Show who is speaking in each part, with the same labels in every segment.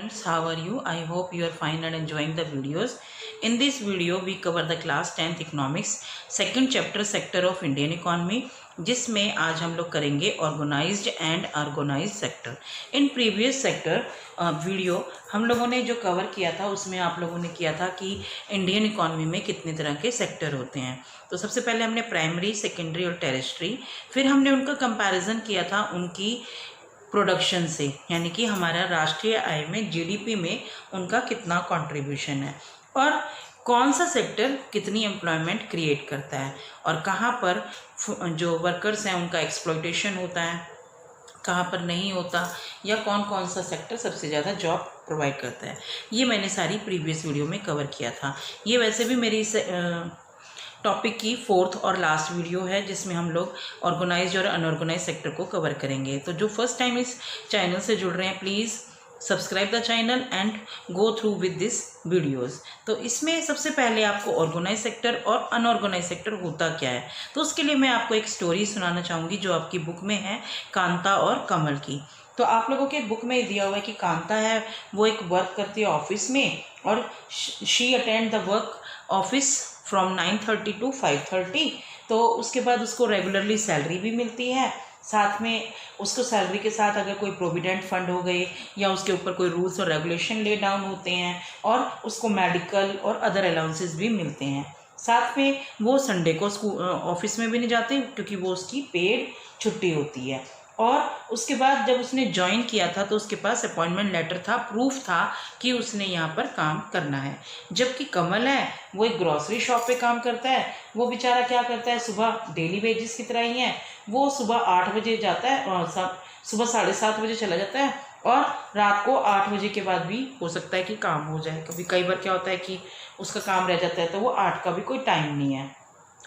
Speaker 1: Friends, how are you? I hope you are fine and enjoying the videos. In this video, we cover the class 10th economics, second chapter sector of Indian economy, जिसमें आज हम लोग करेंगे organised and organised sector. In previous sector video हम लोगों ने जो cover किया था उसमें आप लोगों ने किया था कि इंडियन इकॉनमी में कितने तरह के सेक्टर होते हैं। तो सबसे पहले हमने प्राइमरी, सेकेंडरी और टेरेस्ट्री, फिर हमने उनका कंपैरिजन किया था उनकी प्रोडक्शन से, यानी कि हमारा राष्ट्रीय आय में जीडीपी में उनका कितना कंट्रीब्यूशन है और कौन सा सेक्टर कितनी एम्प्लॉयमेंट क्रिएट करता है और कहाँ पर जो वर्कर्स हैं उनका एक्सप्लॉयटेशन होता है, कहाँ पर नहीं होता, या कौन कौन सा सेक्टर सबसे ज़्यादा जॉब प्रोवाइड करता है। ये मैंने सारी प्रीवियस वीडियो में कवर किया था। ये वैसे भी मेरी टॉपिक की फोर्थ और लास्ट वीडियो है जिसमें हम लोग ऑर्गेनाइज्ड और अनऑर्गेनाइज्ड सेक्टर को कवर करेंगे। तो जो फर्स्ट टाइम इस चैनल से जुड़ रहे हैं, please subscribe the channel and go through with this videos. तो इसमें सबसे पहले आपको ऑर्गेनाइज सेक्टर और अनऑर्गेनाइज सेक्टर होता क्या है, तो उसके लिए मैं आपको एक स्टोरी सुनाना चाहूँगी जो आपकी बुक में है, कांता और कमल की। तो आप लोगों के बुक में दिया हुआ है कि कांता है वो एक वर्क करती है ऑफिस में और she attend the work office from 9:30 to 5:30। तो उसके बाद उसको रेगुलरली सैलरी भी मिलती है, साथ में उसको सैलरी के साथ अगर कोई प्रोविडेंट फंड हो गए या उसके ऊपर कोई रूल्स और रेगुलेशन ले डाउन होते हैं और उसको मेडिकल और अदर अलाउंसेस भी मिलते हैं। साथ में वो संडे को ऑफिस में भी नहीं जाते क्योंकि वो उसकी पेड छुट्टी होती है। और उसके बाद जब उसने ज्वाइन किया था तो उसके पास अपॉइंटमेंट लेटर था, प्रूफ था कि उसने यहाँ पर काम करना है। जबकि कमल है वो एक ग्रॉसरी शॉप पे काम करता है। वो बेचारा क्या करता है, सुबह डेली वेजेस की तरह ही है, वो सुबह 8 बजे जाता है और सुबह 7:30 बजे चला जाता है और रात को 8 बजे के बाद भी हो सकता है कि काम हो जाए। कभी कई बार क्या होता है कि उसका काम रह जाता है तो वो 8 का भी कोई टाइम नहीं है।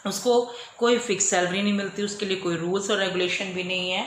Speaker 1: उसको कोई फिक्स सैलरी नहीं मिलती, उसके लिए कोई रूल्स और रेगुलेशन भी नहीं है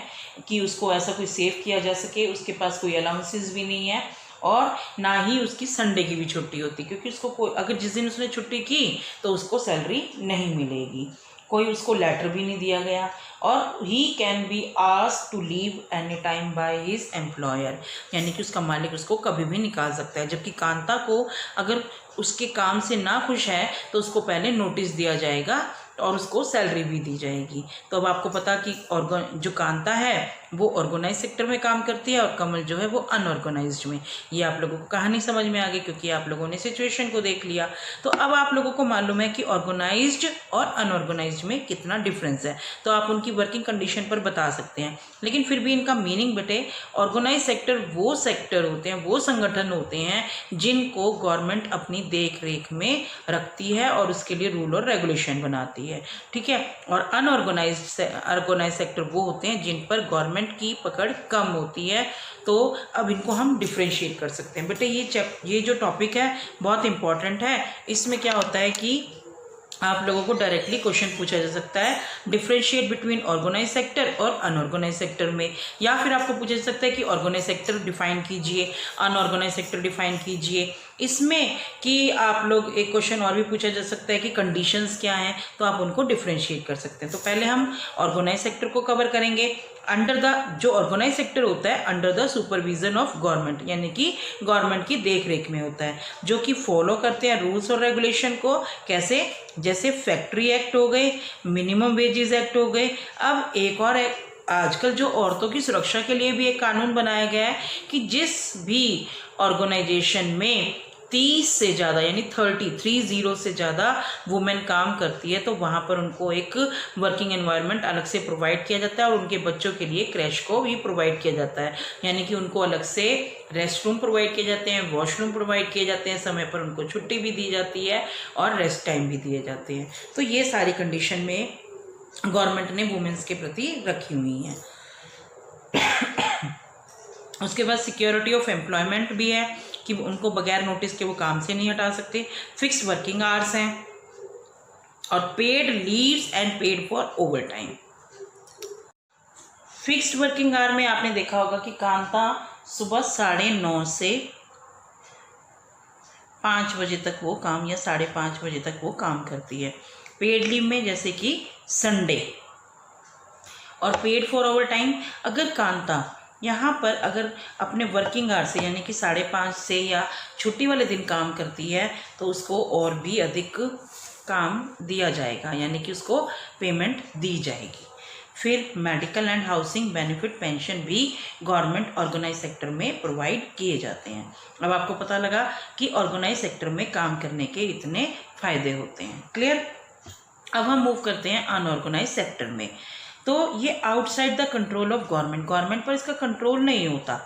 Speaker 1: कि उसको ऐसा कोई सेव किया जा सके, उसके पास कोई अलाउंसेस भी नहीं है और ना ही उसकी संडे की भी छुट्टी होती, क्योंकि उसको कोई अगर जिस दिन उसने छुट्टी की तो उसको सैलरी नहीं मिलेगी। कोई उसको लेटर भी नहीं दिया गया और he can be asked to leave any time by his employer, यानी कि उसका मालिक उसको कभी भी निकाल सकता है। जबकि कांता को अगर उसके काम से ना खुश है तो उसको पहले नोटिस दिया जाएगा और उसको सैलरी भी दी जाएगी। तो अब आपको पता कि जो कांता है वो ऑर्गेनाइज सेक्टर में काम करती है और कमल जो है वो अनऑर्गेनाइज्ड में। ये आप लोगों को कहानी समझ में आ गई क्योंकि आप लोगों ने सिचुएशन को देख लिया। तो अब आप लोगों को मालूम है कि ऑर्गेनाइज्ड और अनऑर्गेनाइज्ड में कितना डिफरेंस है, तो आप उनकी वर्किंग कंडीशन पर बता सकते हैं। लेकिन फिर भी इनका मीनिंग बटे, ऑर्गेनाइज सेक्टर वो सेक्टर होते हैं, वो संगठन होते हैं जिनको गवर्नमेंट अपनी देख रेख में रखती है और उसके लिए रूल और रेगुलेशन बनाती है, ठीक है। और अनऑर्गेनाइज्ड सेक्टर वो होते हैं जिन पर गवर्नमेंट की पकड़ कम होती है। तो अब इनको हम डिफ्रेंशिएट कर सकते हैं। बेटे ये जो टॉपिक है बहुत इंपॉर्टेंट है। इसमें क्या होता है कि आप लोगों को डायरेक्टली क्वेश्चन पूछा जा सकता है डिफरेंशिएट बिटवीन ऑर्गेनाइज सेक्टर और अनऑर्गेनाइज सेक्टर में, या फिर आपको पूछा जा सकता है कि ऑर्गेनाइज सेक्टर डिफाइन कीजिए, अनऑर्गेनाइज सेक्टर डिफाइन कीजिए। इसमें कि आप लोग एक क्वेश्चन और भी पूछा जा सकता है कि कंडीशंस क्या हैं, तो आप उनको डिफरेंशिएट कर सकते हैं। तो पहले हम ऑर्गेनाइज सेक्टर को कवर करेंगे। जो ऑर्गेनाइज सेक्टर होता है under the supervision of government, यानी कि गवर्नमेंट की देख रेख में होता है, जो कि फॉलो करते हैं रूल्स और रेगुलेशन को। कैसे? जैसे फैक्ट्री एक्ट हो गए, मिनिमम वेजेस एक्ट हो गए। अब एक और आजकल जो औरतों की सुरक्षा के लिए भी एक कानून बनाया गया है कि जिस भी ऑर्गेनाइजेशन में 30 से ज़्यादा यानी 30 से ज़्यादा वुमेन काम करती है तो वहाँ पर उनको एक वर्किंग एनवायरनमेंट अलग से प्रोवाइड किया जाता है और उनके बच्चों के लिए क्रैश को भी प्रोवाइड किया जाता है, यानी कि उनको अलग से रेस्ट रूम प्रोवाइड किए जाते हैं, वॉशरूम प्रोवाइड किए जाते हैं, समय पर उनको छुट्टी भी दी जाती है और रेस्ट टाइम भी दिए जाते हैं। तो ये सारी कंडीशन में गवर्नमेंट ने वुमेन्स के प्रति रखी हुई हैं। उसके बाद सिक्योरिटी ऑफ एम्प्लॉयमेंट भी है कि उनको बगैर नोटिस के वो काम से नहीं हटा सकते। फिक्स वर्किंग आवर्स हैं और paid leaves and paid for over time. Fixed working hour में आपने देखा होगा कि कांता सुबह 9:30 से 5 बजे तक वो काम या 5:30 बजे तक वो काम करती है। पेड लीव में जैसे कि संडे और पेड फॉर ओवर टाइम, अगर कांता यहाँ पर अगर अपने वर्किंग आवर से यानी कि 5:30 से या छुट्टी वाले दिन काम करती है तो उसको और भी अधिक काम दिया जाएगा, यानी कि उसको पेमेंट दी जाएगी। फिर medical and housing benefit pension भी गवर्नमेंट ऑर्गेनाइज सेक्टर में प्रोवाइड किए जाते हैं। अब आपको पता लगा कि ऑर्गेनाइज सेक्टर में काम करने के इतने फ़ायदे होते हैं। क्लियर। अब हम मूव करते हैं अनऑर्गेनाइज सेक्टर में। तो ये outside the control of government पर इसका कंट्रोल नहीं होता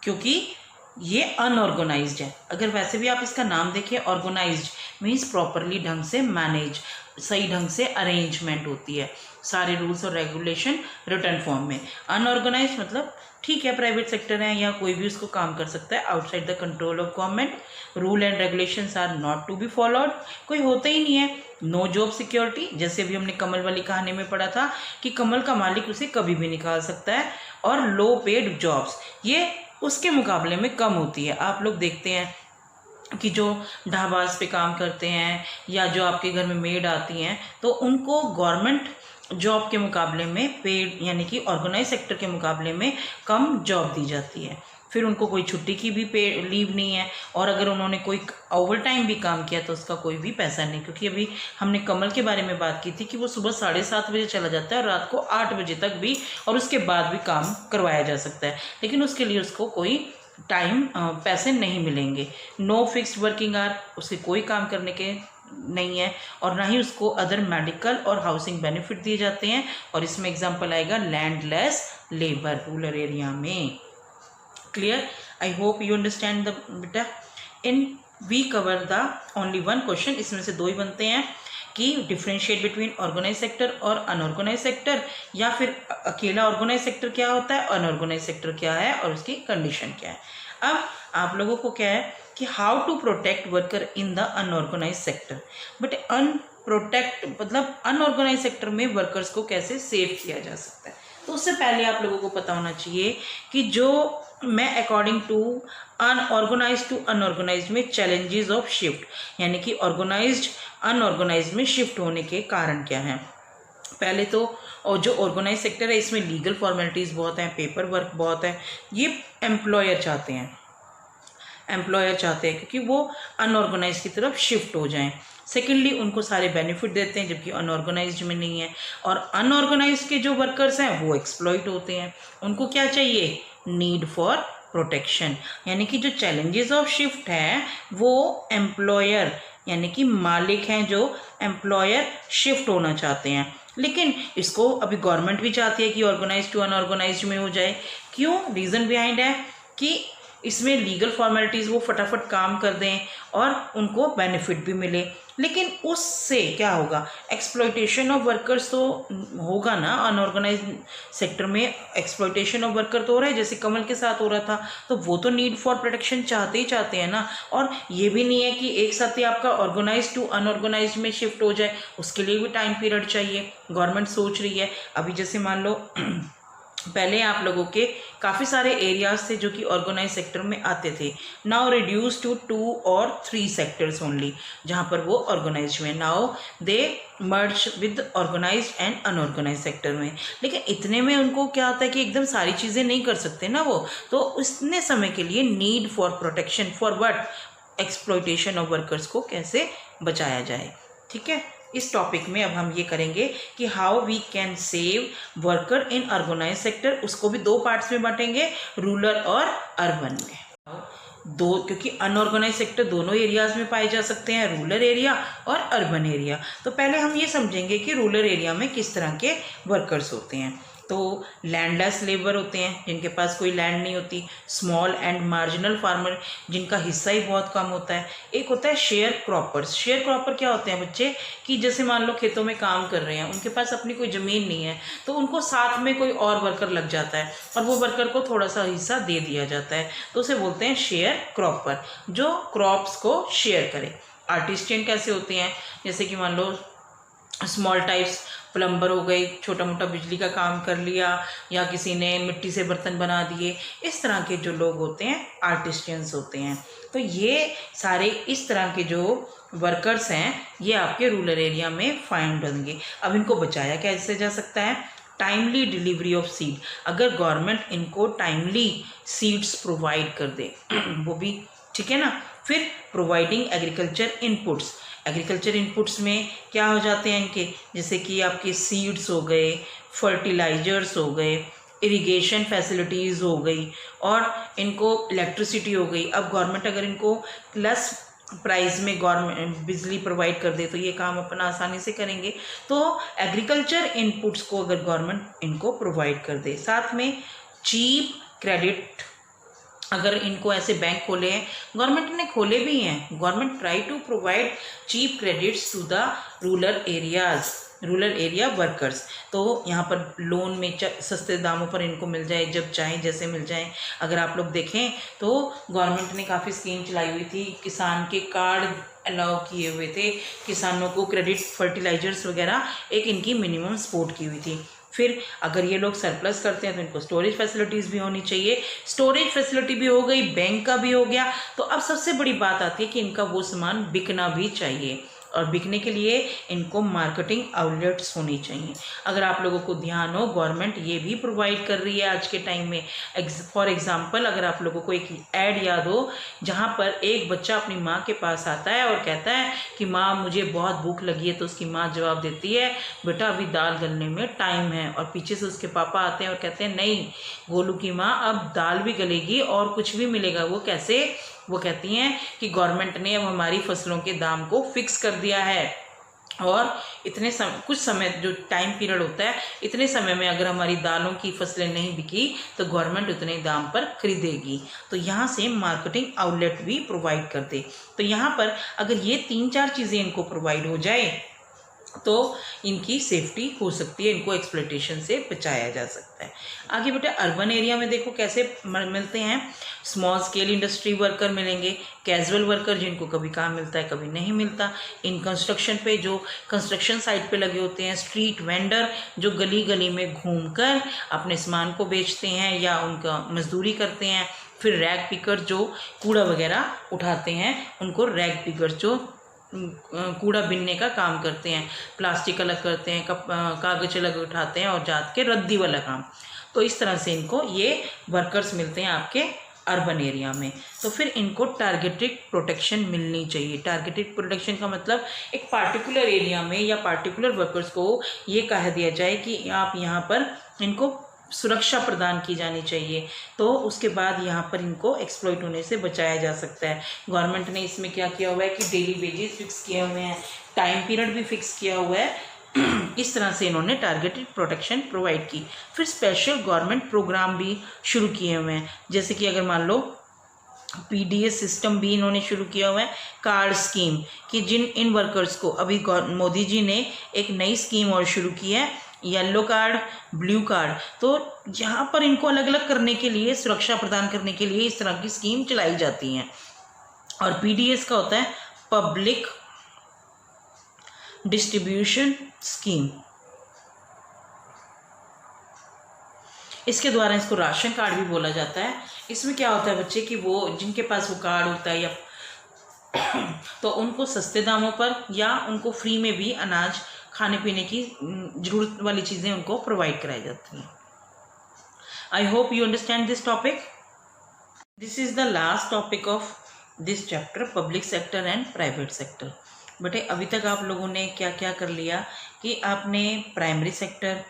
Speaker 1: क्योंकि ये अनऑर्गेनाइज्ड है। अगर वैसे भी आप इसका नाम देखिए, ऑर्गेनाइज्ड मीन्स प्रॉपरली ढंग से मैनेज, सही ढंग से अरेंजमेंट होती है, सारे रूल्स और रेगुलेशन रिटर्न फॉर्म में। अनऑर्गेनाइज्ड मतलब ठीक है प्राइवेट सेक्टर है या कोई भी उसको काम कर सकता है, outside the control of government, rule and regulations are not to be followed, कोई होता ही नहीं है। नो जॉब सिक्योरिटी, जैसे अभी हमने कमल वाली कहानी में पढ़ा था कि कमल का मालिक उसे कभी भी निकाल सकता है। और लो पेड जॉब्स ये उसके मुकाबले में कम होती है। आप लोग देखते हैं कि जो ढाबास पे काम करते हैं या जो आपके घर में मेड आती हैं तो उनको गवर्नमेंट जॉब के मुकाबले में पेड यानी कि ऑर्गेनाइज सेक्टर के मुकाबले में कम जॉब दी जाती है। फिर उनको कोई छुट्टी की भी पे लीव नहीं है और अगर उन्होंने कोई ओवर टाइम भी काम किया तो उसका कोई भी पैसा नहीं, क्योंकि अभी हमने कमल के बारे में बात की थी कि वो सुबह 7:30 बजे चला जाता है और रात को 8 बजे तक भी और उसके बाद भी काम करवाया जा सकता है, लेकिन उसके लिए उसको कोई टाइम पैसे नहीं मिलेंगे। नो फिक्स्ड वर्किंग आवर, उसके कोई काम करने के नहीं है और ना ही उसको अदर मेडिकल और हाउसिंग बेनिफिट दिए जाते हैं। और इसमें एग्जांपल आएगा लैंडलेस लेबर रूरल एरिया में। Clear. I hope you understand the बेटा। In we cover the only one question, इसमें से 2 ही बनते हैं कि डिफ्रेंशिएट बिटवीन ऑर्गेनाइज सेक्टर और अनऑर्गेनाइज सेक्टर, या फिर अकेला ऑर्गेनाइज सेक्टर क्या होता है, अनऑर्गेनाइज सेक्टर क्या है और उसकी कंडीशन क्या है। अब आप लोगों को क्या है कि how to protect worker in the unorganised sector, but unprotect मतलब अनऑर्गेनाइज सेक्टर में वर्कर्स को कैसे सेव किया जा सकता है। तो उससे पहले आप लोगों को पता होना चाहिए कि जो मैं according to unorganised to unorganised में चैलेंजेस ऑफ शिफ्ट यानी कि ऑर्गेनाइज्ड अनऑर्गेनाइज में शिफ्ट होने के कारण क्या हैं। पहले तो और जो ऑर्गेनाइज सेक्टर है इसमें लीगल फॉर्मेलिटीज़ बहुत हैं, पेपर वर्क बहुत है, ये एम्प्लॉयर चाहते हैं क्योंकि वो अनऑर्गेनाइज की तरफ शिफ्ट हो जाएं। सेकेंडली उनको सारे बेनिफिट देते हैं जबकि अनऑर्गेनाइज्ड में नहीं है। और अनऑर्गेनाइज्ड के जो वर्कर्स हैं वो एक्सप्लॉइट होते हैं। उनको क्या चाहिए, नीड फॉर प्रोटेक्शन, यानी कि जो चैलेंजेस ऑफ शिफ्ट है वो एम्प्लॉयर यानी कि मालिक हैं जो एम्प्लॉयर शिफ्ट होना चाहते हैं, लेकिन इसको अभी गवर्नमेंट भी चाहती है कि ऑर्गेनाइज टू अनऑर्गेनाइज्ड में हो जाए। क्यों, रीज़न बिहाइंड है कि इसमें लीगल फॉर्मेलिटीज़ वो फटाफट काम कर दें और उनको बेनिफिट भी मिले। लेकिन उससे क्या होगा, एक्सप्लॉइटेशन ऑफ वर्कर्स तो होगा ना। अनऑर्गेनाइज्ड सेक्टर में एक्सप्लॉइटेशन ऑफ वर्कर तो हो रहा है, जैसे कमल के साथ हो रहा था, तो वो तो नीड फॉर प्रोटेक्शन चाहते ही चाहते हैं ना। और ये भी नहीं है कि एक साथ ही आपका ऑर्गेनाइज टू अनऑर्गेनाइज्ड में शिफ्ट हो जाए, उसके लिए भी टाइम पीरियड चाहिए। गवर्नमेंट सोच रही है अभी, जैसे मान लो पहले आप लोगों के काफ़ी सारे एरियाज थे जो कि ऑर्गेनाइज सेक्टर में आते थे, नाउ रिड्यूस टू 2 और 3 सेक्टर्स ओनली जहाँ पर वो ऑर्गेनाइज में, now they merge with organised and unorganised sector में। लेकिन इतने में उनको क्या होता है कि एकदम सारी चीज़ें नहीं कर सकते ना वो, तो इतने समय के लिए need for protection for what, exploitation of workers को कैसे बचाया जाए। ठीक है, इस टॉपिक में अब हम ये करेंगे कि how we can save worker in organised sector. उसको भी 2 पार्ट्स में बांटेंगे, रूरल और अर्बन में। क्योंकि अनऑर्गेनाइज सेक्टर दोनों एरियाज में पाए जा सकते हैं, रूरल एरिया और अर्बन एरिया। तो पहले हम ये समझेंगे कि रूरल एरिया में किस तरह के वर्कर्स होते हैं। तो लैंडलेस लेबर होते हैं जिनके पास कोई लैंड नहीं होती, स्मॉल एंड मार्जिनल फार्मर जिनका हिस्सा ही बहुत कम होता है। एक होता है शेयर क्रॉपर्स। शेयर क्रॉपर क्या होते हैं बच्चे, कि जैसे मान लो खेतों में काम कर रहे हैं, उनके पास अपनी कोई ज़मीन नहीं है, तो उनको साथ में कोई और वर्कर लग जाता है और वो वर्कर को थोड़ा सा हिस्सा दे दिया जाता है, तो उसे बोलते हैं शेयर क्रॉपर, जो क्रॉप्स को शेयर करे। आर्टिस्टियन कैसे होते हैं, जैसे कि मान लो स्मॉल टाइप्स, प्लम्बर हो गई, छोटा मोटा बिजली का काम कर लिया, या किसी ने मिट्टी से बर्तन बना दिए, इस तरह के जो लोग होते हैं आर्टिस्टियंस होते हैं। तो ये सारे इस तरह के जो वर्कर्स हैं ये आपके रूरल एरिया में फाइंड होंगे। अब इनको बचाया कैसे जा सकता है, टाइमली डिलीवरी ऑफ सीड, अगर गवर्नमेंट इनको टाइमली सीड्स प्रोवाइड कर दे वो भी ठीक है ना। फिर providing agriculture inputs, agriculture inputs में क्या हो जाते हैं इनके, जैसे कि आपके सीड्स हो गए, फर्टिलाइजर्स हो गए, इरिगेशन फैसिलिटीज़ हो गई, और इनको इलेक्ट्रिसिटी हो गई। अब गवर्नमेंट अगर इनको प्लस प्राइस में गवर्नमेंट बिजली प्रोवाइड कर दे तो ये काम अपना आसानी से करेंगे। तो एग्रीकल्चर इनपुट्स को अगर गवर्नमेंट इनको प्रोवाइड कर दे, साथ में चीप क्रेडिट, अगर इनको ऐसे बैंक खोले हैं, गवर्नमेंट ने खोले भी हैं, government try to provide cheap credits to the rural area workers. तो यहाँ पर लोन में सस्ते दामों पर इनको मिल जाए, जब चाहें जैसे मिल जाए। अगर आप लोग देखें तो गवर्नमेंट ने काफ़ी स्कीम चलाई हुई थी, किसान के कार्ड अलाउ किए हुए थे, किसानों को क्रेडिट फर्टिलाइजर्स वगैरह एक इनकी मिनिमम सपोर्ट की हुई थी। फिर अगर ये लोग सरप्लस करते हैं तो इनको स्टोरेज फैसिलिटीज़ भी होनी चाहिए, स्टोरेज फैसिलिटी भी हो गई, बैंक का भी हो गया। तो अब सबसे बड़ी बात आती है कि इनका वो सामान बिकना भी चाहिए, और बिकने के लिए इनको मार्केटिंग आउटलेट्स होनी चाहिए। अगर आप लोगों को ध्यान हो, गवर्नमेंट ये भी प्रोवाइड कर रही है आज के टाइम में। फॉर एग्जांपल, अगर आप लोगों को एक ऐड याद हो जहाँ पर एक बच्चा अपनी माँ के पास आता है और कहता है कि माँ मुझे बहुत भूख लगी है, तो उसकी माँ जवाब देती है बेटा अभी दाल गलने में टाइम है, और पीछे से उसके पापा आते हैं और कहते हैं नहीं गोलू की माँ अब दाल भी गलेगी और कुछ भी मिलेगा। वो कैसे? वो कहती हैं कि गवर्नमेंट ने अब हमारी फसलों के दाम को फिक्स कर दिया है, और इतने कुछ समय जो टाइम पीरियड होता है, इतने समय में अगर हमारी दालों की फसलें नहीं बिकी तो गवर्नमेंट उतने दाम पर खरीदेगी। तो यहाँ से मार्केटिंग आउटलेट भी प्रोवाइड कर दे। तो यहाँ पर अगर ये 3-4 चीज़ें इनको प्रोवाइड हो जाए तो इनकी सेफ्टी हो सकती है, इनको एक्सप्लॉयटेशन से बचाया जा सकता है। आगे बेटा अर्बन एरिया में देखो कैसे मिलते हैं, स्मॉल स्केल इंडस्ट्री वर्कर मिलेंगे, कैजुअल वर्कर जिनको कभी काम मिलता है कभी नहीं मिलता, इन कंस्ट्रक्शन पे जो कंस्ट्रक्शन साइट पे लगे होते हैं, स्ट्रीट वेंडर जो गली गली में घूमकर अपने सामान को बेचते हैं या उनका मजदूरी करते हैं, फिर रैग पिकर जो कूड़ा वगैरह उठाते हैं, उनको रैग पिकर जो कूड़ा बिनने का काम करते हैं, प्लास्टिक अलग करते हैं, कागज अलग उठाते हैं और जात के रद्दी वाला काम। तो इस तरह से इनको ये वर्कर्स मिलते हैं आपके अर्बन एरिया में। तो फिर इनको टारगेटेड प्रोटेक्शन मिलनी चाहिए। टारगेटेड प्रोटेक्शन का मतलब एक पार्टिकुलर एरिया में या पार्टिकुलर वर्कर्स को ये कह दिया जाए कि आप यहाँ पर इनको सुरक्षा प्रदान की जानी चाहिए, तो उसके बाद यहाँ पर इनको एक्सप्लॉइट होने से बचाया जा सकता है। गवर्नमेंट ने इसमें क्या किया हुआ है कि डेली वेजेस फिक्स किए हुए हैं, टाइम पीरियड भी फिक्स किया हुआ है। इस तरह से इन्होंने टारगेटेड प्रोटेक्शन प्रोवाइड की। फिर स्पेशल गवर्नमेंट प्रोग्राम भी शुरू किए हुए हैं, जैसे कि अगर मान लो पीडीएस सिस्टम भी इन्होंने शुरू किया हुआ है, कार्ड स्कीम, कि जिन इन वर्कर्स को अभी मोदी जी ने एक नई स्कीम और शुरू की है, येलो कार्ड, ब्लू कार्ड। तो यहाँ पर इनको अलग अलग करने के लिए, सुरक्षा प्रदान करने के लिए इस तरह की स्कीम चलाई जाती हैं। और पीडीएस का होता है पब्लिक डिस्ट्रीब्यूशन स्कीम। इसके द्वारा इसको राशन कार्ड भी बोला जाता है। इसमें क्या होता है बच्चे कि वो जिनके पास वो कार्ड होता है या तो उनको सस्ते दामों पर या उनको फ्री में भी अनाज, खाने पीने की ज़रूरत वाली चीज़ें उनको प्रोवाइड कराई जाती हैं। आई hope you understand this topic. This is the last topic of this chapter, public sector and private sector. बेटे अभी तक आप लोगों ने क्या क्या कर लिया कि आपने प्राइमरी सेक्टर,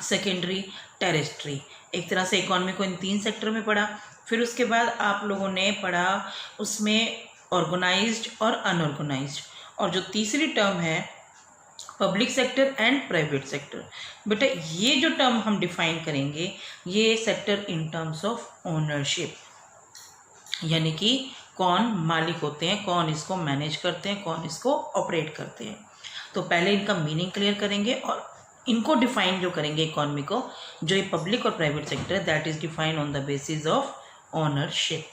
Speaker 1: सेकेंडरी, टेरेस्ट्री, एक तरह से इकॉनमी को इन 3 सेक्टर में पढ़ा। फिर उसके बाद आप लोगों ने पढ़ा उसमें ऑर्गेनाइज्ड और अनऑर्गेनाइज्ड, और जो तीसरी टर्म है public sector and private sector. बेटा ये जो टर्म हम डिफाइन करेंगे, ये sector in terms of ownership, यानी कि कौन मालिक होते हैं, कौन इसको मैनेज करते हैं, कौन इसको ऑपरेट करते हैं। तो पहले इनका मीनिंग क्लियर करेंगे और इनको डिफाइन जो करेंगे इकॉनमी को, जो ये पब्लिक और प्राइवेट सेक्टर है, that is defined on the basis of ownership.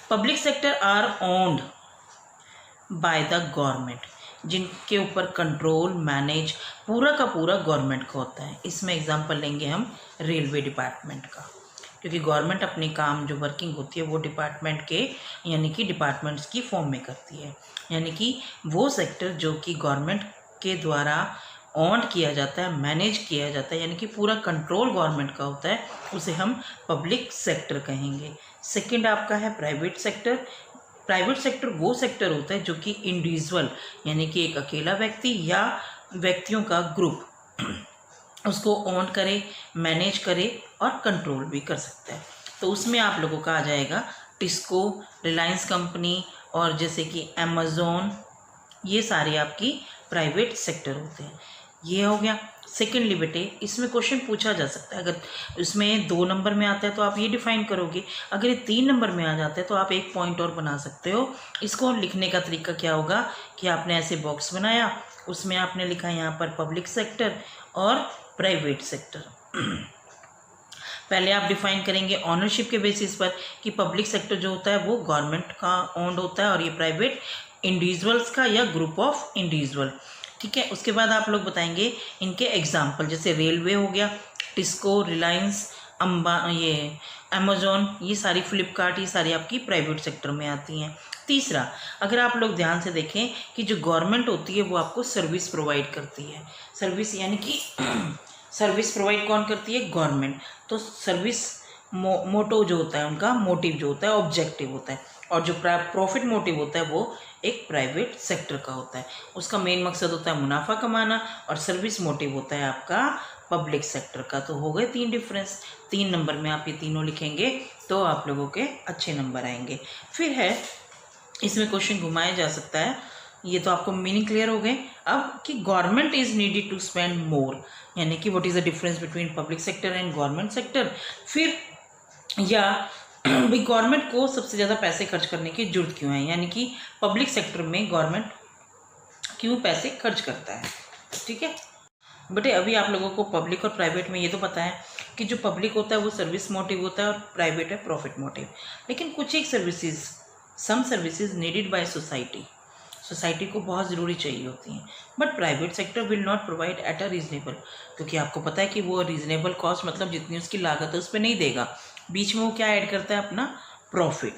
Speaker 1: Public sector are owned by the government, जिनके ऊपर कंट्रोल, मैनेज पूरा का पूरा गवर्नमेंट का होता है। इसमें एग्जांपल लेंगे हम रेलवे डिपार्टमेंट का, क्योंकि गवर्नमेंट अपनी काम जो वर्किंग होती है वो डिपार्टमेंट के यानी कि डिपार्टमेंट्स की फॉर्म में करती है, यानी कि वो सेक्टर जो कि गवर्नमेंट के द्वारा ऑन किया जाता है, मैनेज किया जाता है, यानी कि पूरा कंट्रोल गवर्नमेंट का होता है, उसे हम पब्लिक सेक्टर कहेंगे। सेकंड आपका है प्राइवेट सेक्टर। प्राइवेट सेक्टर वो सेक्टर होता है जो कि इंडिविजुअल यानी कि एक अकेला व्यक्ति या व्यक्तियों का ग्रुप उसको ऑन करे, मैनेज करे और कंट्रोल भी कर सकता है। तो उसमें आप लोगों का आ जाएगा टिस्को, रिलायंस कंपनी और जैसे कि अमेज़ॉन, ये सारे आपकी प्राइवेट सेक्टर होते हैं। ये हो गया। सेकेंडली बेटे इसमें क्वेश्चन पूछा जा सकता है, अगर इसमें 2 नंबर में आता है तो आप ये डिफाइन करोगे, अगर ये 3 नंबर में आ जाता है तो आप 1 पॉइंट और बना सकते हो। इसको लिखने का तरीका क्या होगा कि आपने ऐसे बॉक्स बनाया, उसमें आपने लिखा यहाँ पर पब्लिक सेक्टर और प्राइवेट सेक्टर। पहले आप डिफाइन करेंगे ऑनरशिप के बेसिस पर कि पब्लिक सेक्टर जो होता है वो गवर्नमेंट का ओन्ड होता है और ये प्राइवेट इंडिविजुअल्स का या ग्रुप ऑफ इंडिविजुअल। ठीक है, उसके बाद आप लोग बताएंगे इनके एग्जाम्पल, जैसे रेलवे हो गया, टिस्को, रिलायंस, ये अमेज़ॉन, ये सारी फ्लिपकार्ट, ये सारी आपकी प्राइवेट सेक्टर में आती हैं। तीसरा, अगर आप लोग ध्यान से देखें कि जो गवर्नमेंट होती है वो आपको सर्विस प्रोवाइड करती है। सर्विस यानी कि सर्विस प्रोवाइड कौन करती है? गवर्नमेंट। तो सर्विस मोटो जो होता है उनका, मोटिव जो होता है ऑब्जेक्टिव होता है, और जो प्रॉफिट मोटिव होता है वो एक प्राइवेट सेक्टर का होता है। उसका मेन मकसद होता है मुनाफा कमाना और सर्विस मोटिव होता है आपका पब्लिक सेक्टर का। तो हो गए 3 डिफरेंस। 3 नंबर में आप ये तीनों लिखेंगे तो आप लोगों के अच्छे नंबर आएंगे। फिर है इसमें क्वेश्चन घुमाया जा सकता है, ये तो आपको मीनिंग क्लियर हो गए। अब कि government is needed to spend more, यानी कि what is the difference between public sector and government sector. फिर या भाई गवर्नमेंट को सबसे ज़्यादा पैसे खर्च करने की जरूरत क्यों है, यानी कि पब्लिक सेक्टर में गवर्नमेंट क्यों पैसे खर्च करता है। ठीक है बेटे, अभी आप लोगों को पब्लिक और प्राइवेट में ये तो पता है कि जो पब्लिक होता है वो सर्विस मोटिव होता है और प्राइवेट है प्रॉफिट मोटिव। लेकिन कुछ एक services, some services needed by society को बहुत ज़रूरी चाहिए होती हैं, but private sector will not provide at a reasonable, क्योंकि आपको पता है कि वो रीजनेबल कॉस्ट मतलब जितनी उसकी लागत है उस पर नहीं देगा, बीच में वो क्या ऐड करता है? अपना प्रॉफिट।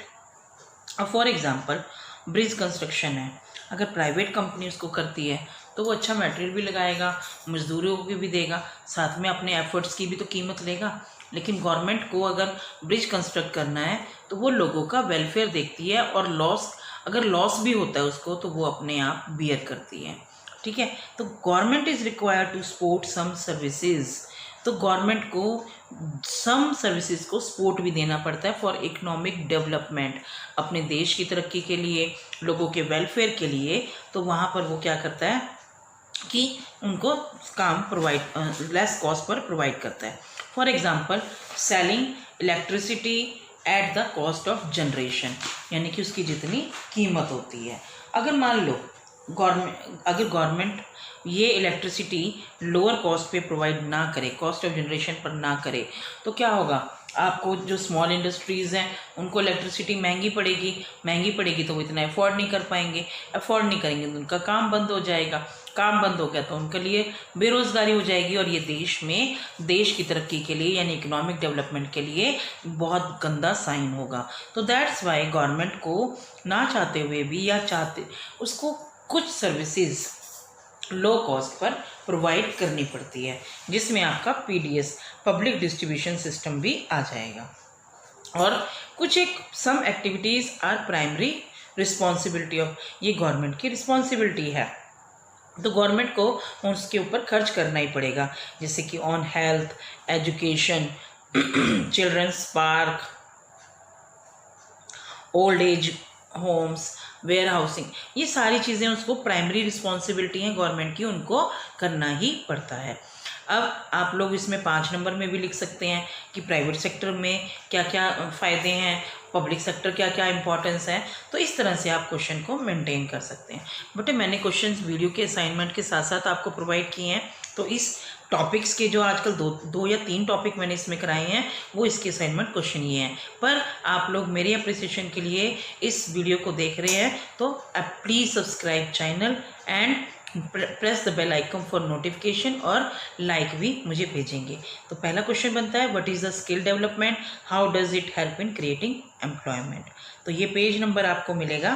Speaker 1: अब फॉर एग्जांपल ब्रिज कंस्ट्रक्शन है, अगर प्राइवेट कंपनी उसको करती है तो वो अच्छा मटेरियल भी लगाएगा, मजदूरों को भी देगा, साथ में अपने एफर्ट्स की भी तो कीमत लेगा। लेकिन गवर्नमेंट को अगर ब्रिज कंस्ट्रक्ट करना है तो वो लोगों का वेलफेयर देखती है, और अगर लॉस भी होता है उसको तो वो अपने आप बियर करती है। ठीक है, तो government is required to support some services, तो गवर्नमेंट को सम सर्विसेज को सपोर्ट भी देना पड़ता है फॉर इकोनॉमिक डेवलपमेंट, अपने देश की तरक्की के लिए, लोगों के वेलफेयर के लिए। तो वहाँ पर वो क्या करता है कि उनको काम provide less cost per provide करता है। For example selling electricity at the cost of generation, यानी कि उसकी जितनी कीमत होती है। अगर मान लो गवर्नमेंट ये इलेक्ट्रिसिटी लोअर कॉस्ट पे प्रोवाइड ना करे, कॉस्ट ऑफ जनरेशन पर ना करे, तो क्या होगा? आपको जो स्मॉल इंडस्ट्रीज़ हैं उनको इलेक्ट्रिसिटी महंगी पड़ेगी तो वो इतना अफोर्ड नहीं कर पाएंगे, अफोर्ड नहीं करेंगे तो उनका काम बंद हो जाएगा, काम बंद हो गया तो उनके लिए बेरोज़गारी हो जाएगी, और ये देश की तरक्की के लिए यानी इकोनॉमिक डेवलपमेंट के लिए बहुत गंदा साइन होगा। तो दैट्स वाई गवर्नमेंट को ना चाहते हुए भी या चाहते उसको कुछ services low cost per provide करनी पड़ती है, जिसमें आपका PDS पब्लिक डिस्ट्रीब्यूशन सिस्टम भी आ जाएगा। और कुछ एक some activities are primary responsibility of, ये गवर्नमेंट की रिस्पॉन्सिबिलिटी है, तो गवर्नमेंट को उसके ऊपर खर्च करना ही पड़ेगा, जैसे कि on health, education, children's park, old age homes, warehousing, ये सारी चीज़ें उसको प्राइमरी रिस्पॉन्सिबिलिटी हैं गवर्नमेंट की, उनको करना ही पड़ता है। अब आप लोग इसमें 5 नंबर में भी लिख सकते हैं कि प्राइवेट सेक्टर में क्या क्या फ़ायदे हैं, पब्लिक सेक्टर क्या क्या इंपॉर्टेंस है। तो इस तरह से आप क्वेश्चन को मेंटेन कर सकते हैं। बट मैंने क्वेश्चंस वीडियो के असाइनमेंट के साथ साथ आपको प्रोवाइड किए हैं, तो इस टॉपिक्स के जो आजकल दो या 3 टॉपिक मैंने इसमें कराए हैं वो इसके असाइनमेंट क्वेश्चन ये हैं। पर आप लोग मेरे अप्रिसिएशन के लिए इस वीडियो को देख रहे हैं तो please subscribe channel and press the bell icon for notification, और लाइक भी मुझे भेजेंगे। तो पहला क्वेश्चन बनता है what is the skill development, how does it help in creating employment. तो ये पेज नंबर आपको मिलेगा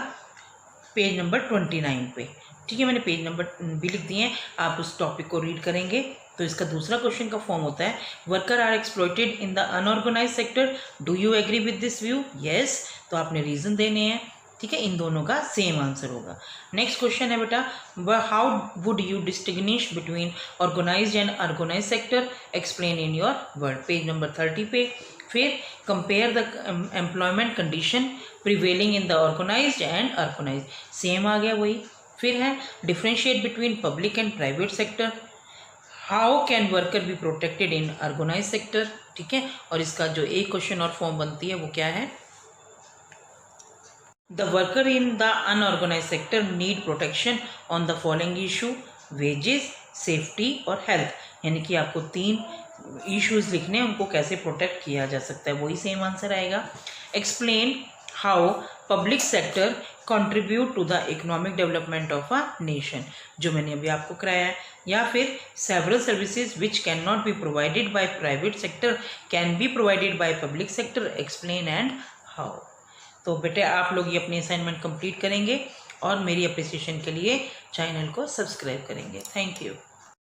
Speaker 1: पेज नंबर 29 पे। ठीक है, मैंने पेज नंबर भी लिख दिए हैं, आप उस टॉपिक को रीड करेंगे। तो इसका दूसरा क्वेश्चन का फॉर्म होता है worker are exploited in the unorganised sector, do you agree with this view? Yes, तो आपने रीजन देने हैं। ठीक है, इन दोनों का सेम आंसर होगा। नेक्स्ट क्वेश्चन है बेटा, how would you distinguish between organised and unorganised sector, explain in your word, page number 30 पे। फिर compare the employment condition prevailing in the organised and unorganised, same आ गया वही। फिर है differentiate between public and private sector, how can worker be protected in organised sector. ठीक है, और इसका जो एक क्वेश्चन और फॉर्म बनती है वो क्या है, the worker in the unorganised sector need protection on the following issue, wages, safety और हेल्थ, यानी कि आपको 3 इश्यूज लिखने हैं, उनको कैसे प्रोटेक्ट किया जा सकता है, वही सेम आंसर आएगा। Explain how public sector contribute to the economic development of a nation, जो मैंने अभी आपको कराया है। या फिर several services which can not be provided by private sector can be provided by public sector, explain and how. तो बेटे आप लोग ये अपनी असाइनमेंट कंप्लीट करेंगे और मेरी अप्रिसिएशन के लिए चैनल को सब्सक्राइब करेंगे। Thank you.